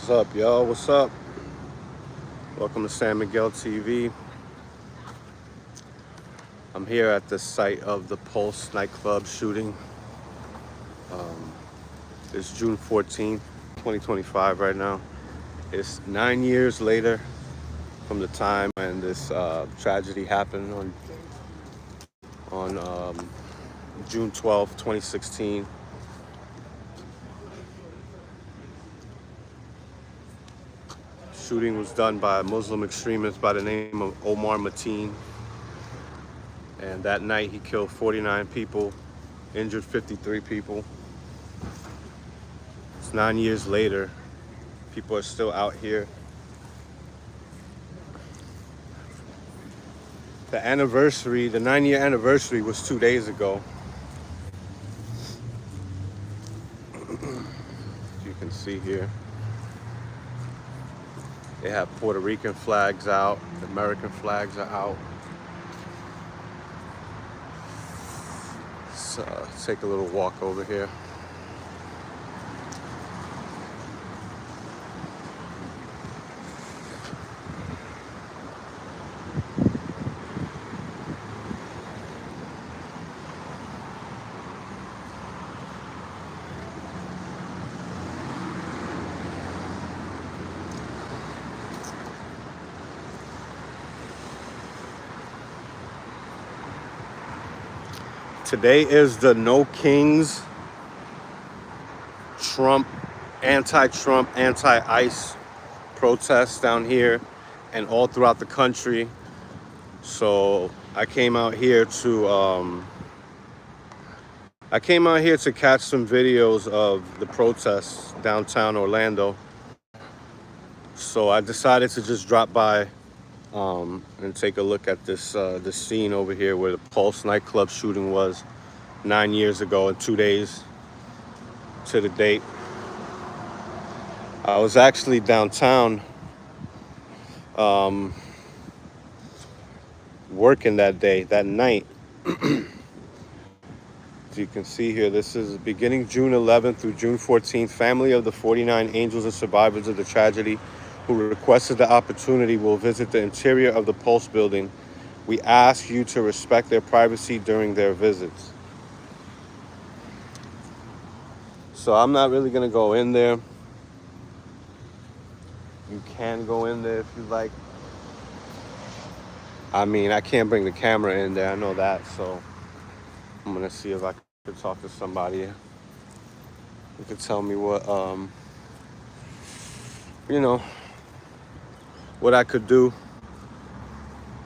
What's up, y'all? What's up? Welcome to San Miguel TV. I'm here at the site of the Pulse nightclub shooting. It's June 14th, 2025 right now. It's 9 years later from the time when this tragedy happened on June 12th, 2016. Shooting was done by a Muslim extremist by the name of Omar Mateen. And that night he killed 49 people, injured 53 people. It's 9 years later. People are still out here. The 9-year anniversary was 2 days ago. You can see here. They have Puerto Rican flags out, American flags are out. Let's take a little walk over here. Today is the No Kings Trump, anti-Trump, anti-ICE protests down here and all throughout the country. So I came out here to catch some videos of the protests downtown Orlando. So I decided to just drop by and take a look at this scene over here where the Pulse nightclub shooting was 9 years ago and 2 days to the date. I was actually downtown working that night. As you can see here, this is beginning June 11th through June 14th. Family of the 49 angels and survivors of the tragedy who requested the opportunity will visit the interior of the Pulse building. We ask you to respect their privacy during their visits. So I'm not really gonna go in there. You can go in there if you like. I mean, I can't bring the camera in there, I know that, so I'm gonna see if I can talk to somebody who could tell me what, what I could do.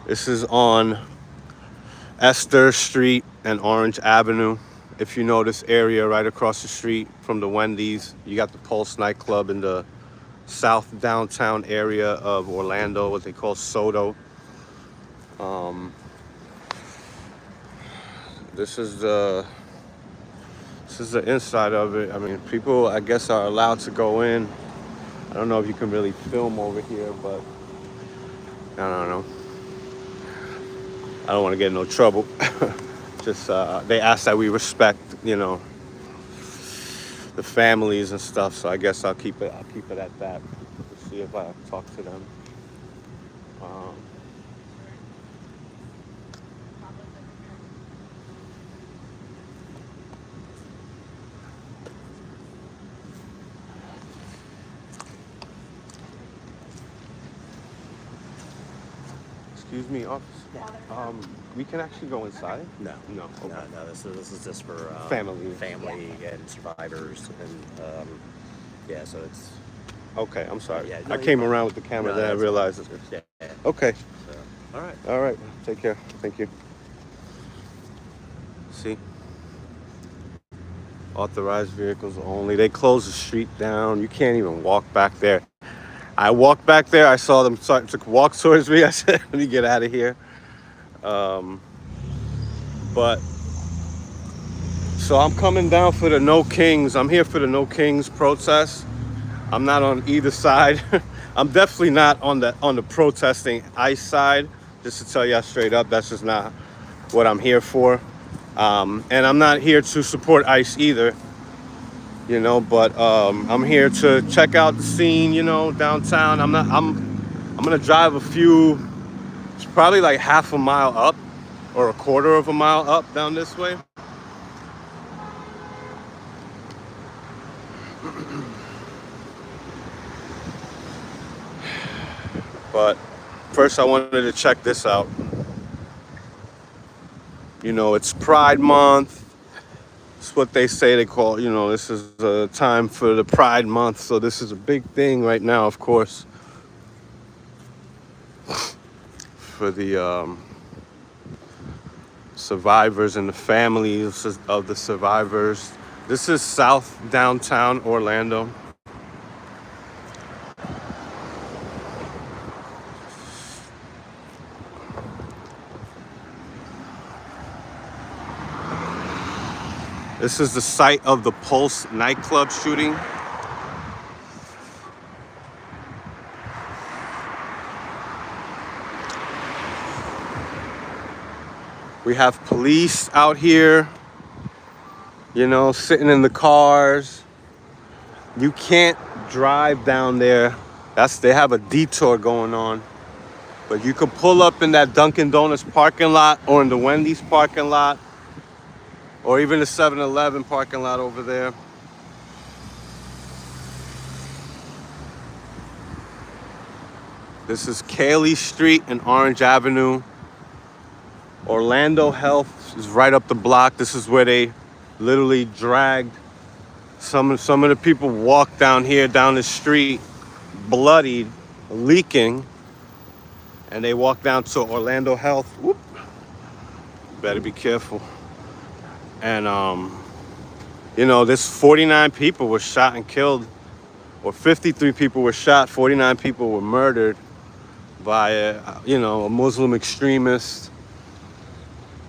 This is on Esther Street and Orange Avenue. If you know this area right across the street from the Wendy's, you got the Pulse nightclub in the south downtown area of Orlando, what they call Soto. This is the inside of it. I mean, people, I guess, are allowed to go in. I don't know if you can really film over here, but I don't know. I don't want to get in no trouble. Just they ask that we respect, the families and stuff. So I guess I'll keep it at that. Let's see if I talk to them. Excuse me, officer. We can actually go inside? No, No. Okay. no. This is just for Family and survivors, and so it's Okay, I'm sorry. Yeah, I came around with the camera, then I realized it. yeah. Okay. So, All right. Take care. Thank you. See? Authorized vehicles only. They closed the street down. You can't even walk back there. I walked back there. I saw them start to walk towards me. I said, let me get out of here. But so I'm coming down for the No Kings. I'm here for the No Kings protest. I'm not on either side. I'm definitely not on the protesting ICE side. Just to tell y'all straight up, that's just not what I'm here for. And I'm not here to support ICE either. you know. But I'm here to check out the scene, you know, downtown. I'm gonna drive a few. It's probably like half a mile up or a quarter of a mile up down this way. But first, I wanted to check this out. You know, it's Pride Month. It's what they say they call, you know, this is a time for the Pride Month. So this is a big thing right now, of course, for the survivors and the families of the survivors. This is South Downtown Orlando. This is the site of the Pulse nightclub shooting. We have police out here, you know, sitting in the cars. You can't drive down there. They have a detour going on. But you can pull up in that Dunkin' Donuts parking lot or in the Wendy's parking lot or even the 7-Eleven parking lot over there. This is Cayley Street and Orange Avenue. Orlando Health is right up the block. This is where they literally dragged some of the people walked down here, down the street, bloodied, leaking, and they walked down to Orlando Health. Whoop. Better be careful. And you know, this 49 people were shot and killed, or 53 people were shot, 49 people were murdered by a Muslim extremist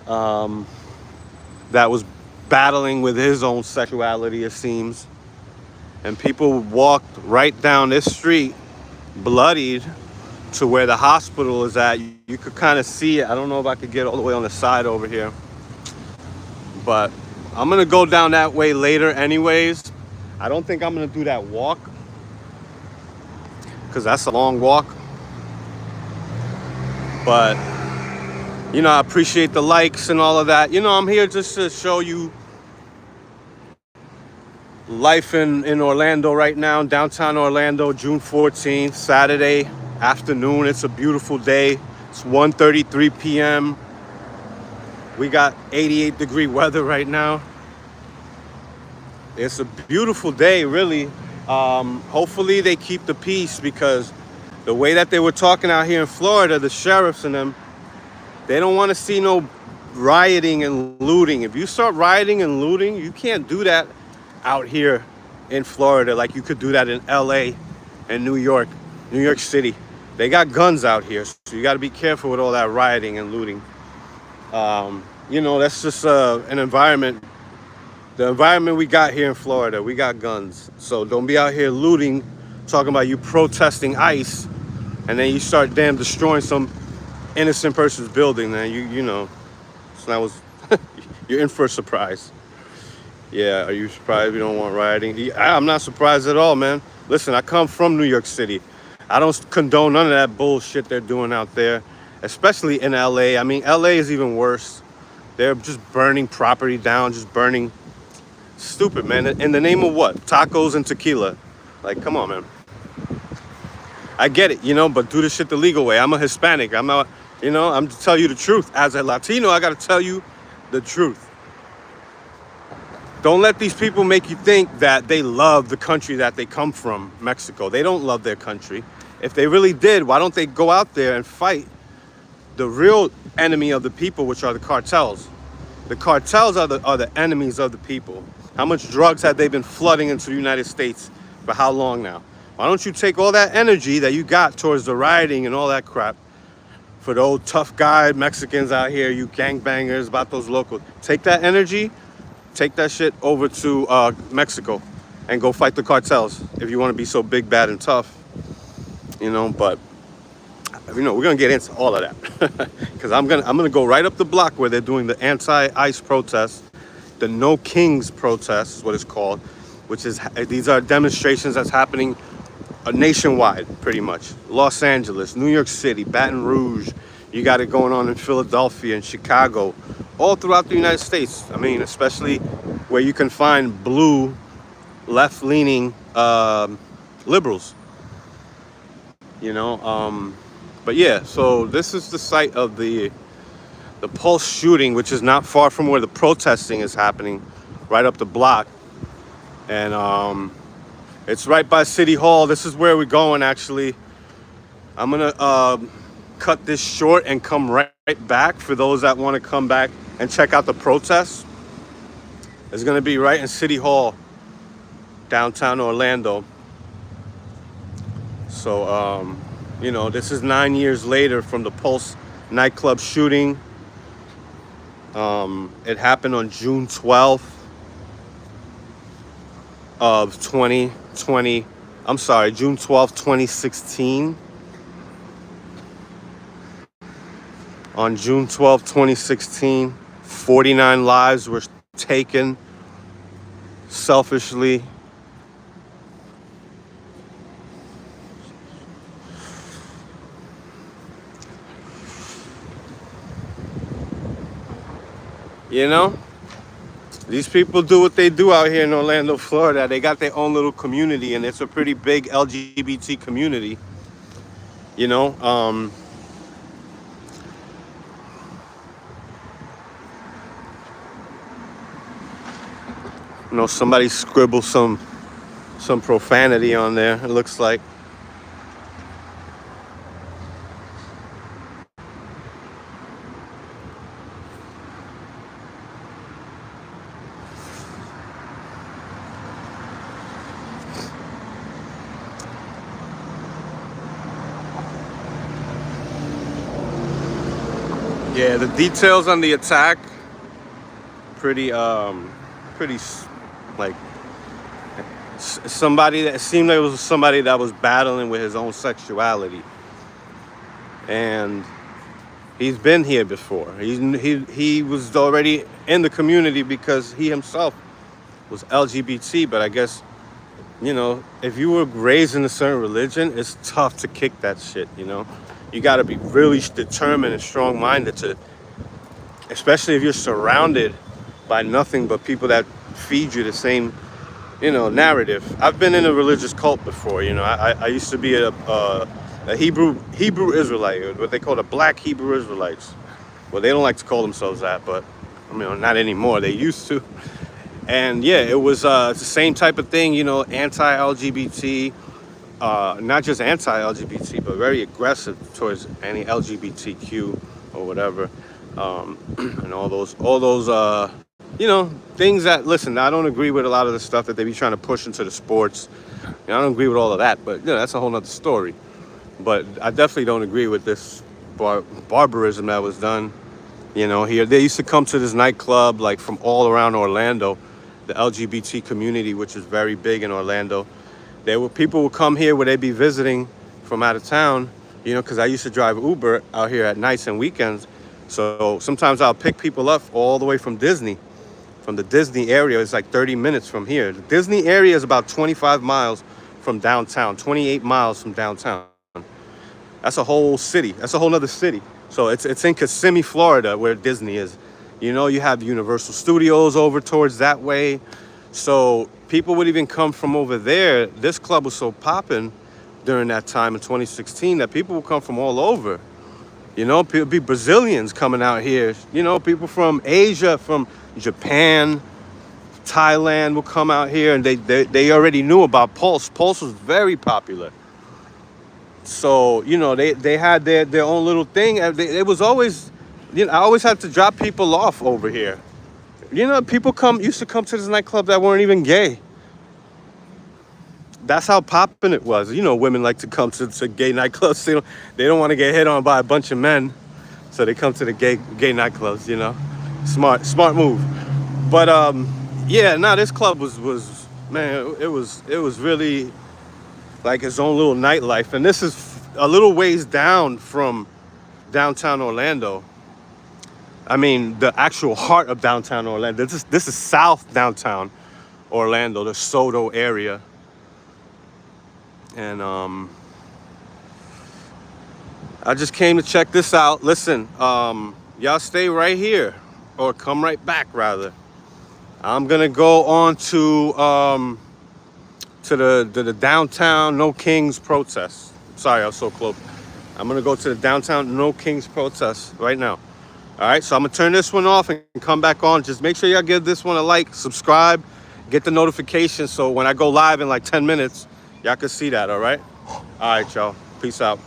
that was battling with his own sexuality, it seems. And people walked right down this street, bloodied, to where the hospital is at. You could kind of see it. I don't know if I could get all the way on the side over here, but I'm gonna go down that way later anyways. I don't think I'm gonna do that walk because that's a long walk. But you know, I appreciate the likes and all of that. You know, I'm here just to show you life in Orlando right now, downtown Orlando, June 14th, Saturday afternoon. It's a beautiful day. It's 1:33 p.m. We got 88-degree weather right now. It's a beautiful day, really. Hopefully they keep the peace, because the way that they were talking out here in Florida, the sheriffs and them, they don't want to see no rioting and looting. If you start rioting and looting, you can't do that out here in Florida like you could do that in LA and New York City. They got guns out here, so you got to be careful with all that rioting and looting. You know, that's just an environment. The environment we got here in Florida, we got guns. So don't be out here looting, talking about you protesting ICE, and then you start destroying some innocent person's building. Then you know, so that was you're in for a surprise. Yeah, are you surprised we don't want rioting? I'm not surprised at all, man. Listen, I come from New York City. I don't condone none of that bullshit they're doing out there, especially in LA. I mean, LA is even worse. They're just burning property down, just burning. Stupid, man. In the name of what? Tacos and tequila. Like, come on, man. I get it, you know, but do the shit the legal way. I'm a Hispanic. I'm not, you know, I'm to tell you the truth. As a Latino, I got to tell you the truth. Don't let these people make you think that they love the country that they come from, Mexico. They don't love their country. If they really did, why don't they go out there and fight the real enemy of the people, which are the cartels? The cartels are the enemies of the people. How much drugs have they been flooding into the United States for how long now? Why don't you take all that energy that you got towards the rioting and all that crap for the old tough guy Mexicans out here, you gangbangers, about those locals. Take that energy, take that shit over to Mexico and go fight the cartels if you want to be so big, bad, and tough. You know, but you know, we're gonna get into all of that because I'm gonna go right up the block where they're doing the anti-ICE protest, the No Kings protest is what it's called. which is, these are demonstrations that's happening nationwide, pretty much. Los Angeles, New York City, Baton Rouge. You got it going on in Philadelphia and Chicago, all throughout the United States. I mean, especially where you can find blue, left-leaning liberals. You know, but yeah. So this is the site of the Pulse shooting, which is not far from where the protesting is happening, right up the block, and it's right by City Hall. This is where we're going, actually. I'm gonna cut this short and come right back for those that want to come back and check out the protests. It's gonna be right in City Hall, downtown Orlando. So, you know, this is 9 years later from the Pulse nightclub shooting. It happened on June 12th of 2020. I'm sorry, June 12th, 2016. On June 12th, 2016, 49 lives were taken selfishly. You know, these people do what they do out here in Orlando, Florida. They got their own little community, and it's a pretty big LGBT community. You know, somebody scribbled some profanity on there, it looks like. Yeah, the details on the attack pretty like somebody that seemed like it was somebody that was battling with his own sexuality, and he's been here before. He was already in the community because he himself was LGBT. But I guess, you know, if you were raised in a certain religion, it's tough to kick that shit. You know, you got to be really determined and strong-minded to, especially if you're surrounded by nothing but people that feed you the same, you know, narrative. I've been in a religious cult before. You know, I used to be a Hebrew Israelite, what they call the Black Hebrew Israelites. Well, they don't like to call themselves that, but I mean, not anymore. They used to. And yeah, it was the same type of thing. You know, anti-LGBT, not just anti-LGBT, but very aggressive towards any LGBTQ or whatever, and all those you know, things that, listen, I don't agree with a lot of the stuff that they be trying to push into the sports. You know, I don't agree with all of that, but, you know, that's a whole nother story. But I definitely don't agree with this barbarism that was done. You know, here, they used to come to this nightclub, like, from all around Orlando, the LGBT community, which is very big in Orlando. People would come here where they'd be visiting from out of town, you know, because I used to drive Uber out here at nights and weekends. So sometimes I'll pick people up all the way from Disney. From the Disney area. It's like 30 minutes from here. The Disney area is about 25 miles from downtown, 28 miles from downtown. That's a whole city. That's a whole nother city. So it's in Kissimmee, Florida, where Disney is. You know, you have Universal Studios over towards that way. So people would even come from over there. This club was so popping during that time in 2016 that people would come from all over. You know, people be Brazilians coming out here. You know, people from Asia, from Japan, Thailand will come out here, and they already knew about Pulse. Pulse was very popular. So, you know, they had their own little thing. It was always, you know, I always had to drop people off over here. You know, people used to come to this nightclub that weren't even gay. That's how popping it was. You know, women like to come to gay nightclubs. They don't want to get hit on by a bunch of men, so they come to the gay nightclubs. You know, smart move. But yeah, this club was man, it was really like its own little nightlife. And this is a little ways down from downtown Orlando. I mean, the actual heart of downtown Orlando. This is South downtown Orlando, the Soto area. And I just came to check this out. Listen, y'all stay right here, or come right back rather. I'm gonna go on to the downtown No Kings protest. Sorry, I was so close. I'm gonna go to the downtown No Kings protest right now. All right, so I'm gonna turn this one off and come back on. Just make sure y'all give this one a like, subscribe, get the notification so when I go live in like 10 minutes, y'all can see that, all right? All right, y'all. Peace out.